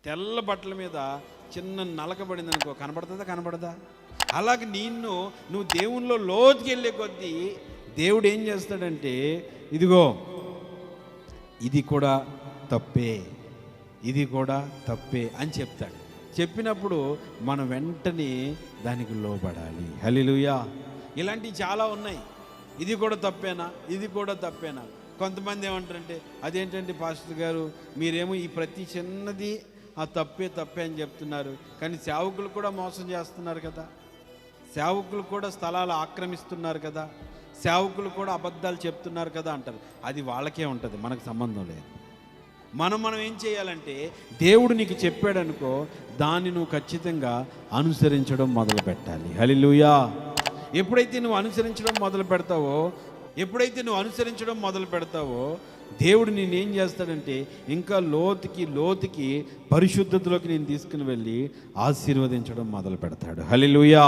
తెల్ల బట్టల మీద చిన్న నలక పడింది అనుకో, కనబడుతుందా కనబడదా? అలాగే నువ్వు దేవునిలో లోతుకి వెళ్ళే కొద్దీ దేవుడు ఏం చేస్తాడంటే, ఇదిగో ఇది కూడా తప్పే, ఇది కూడా తప్పే అని చెప్తాడు. చెప్పినప్పుడు మనం వెంటనే దానికి లోబడాలి. హల్లెలూయా. ఇలాంటివి చాలా ఉన్నాయి. ఇది కూడా తప్పేనా, ఇది కూడా తప్పేనా. కొంతమంది ఏమంటారంటే, అదేంటంటే పాస్టర్ గారు మీరేమో ఈ ప్రతి చిన్నది ఆ తప్పే తప్పే అని చెప్తున్నారు, కానీ సేవకులు కూడా మోసం చేస్తున్నారు కదా, సేవకులు కూడా స్థలాలు ఆక్రమిస్తున్నారు కదా, సేవకులు కూడా అబద్ధాలు చెప్తున్నారు కదా అంటారు. అది వాళ్ళకే ఉంటుంది, మనకు సంబంధం లేదు. మనం ఏం చేయాలంటే, దేవుడు నీకు చెప్పాడనుకో, దాన్ని నువ్వు ఖచ్చితంగా అనుసరించడం మొదలు పెట్టాలి. హల్లెలూయా. ఎప్పుడైతే నువ్వు అనుసరించడం మొదలు పెడతావో దేవుడు నేనేం చేస్తాడంటే, ఇంకా లోతుకి పరిశుద్ధతలోకి నేను తీసుకుని వెళ్ళి ఆశీర్వదించడం మొదలు పెడతాడు. హల్లెలూయా.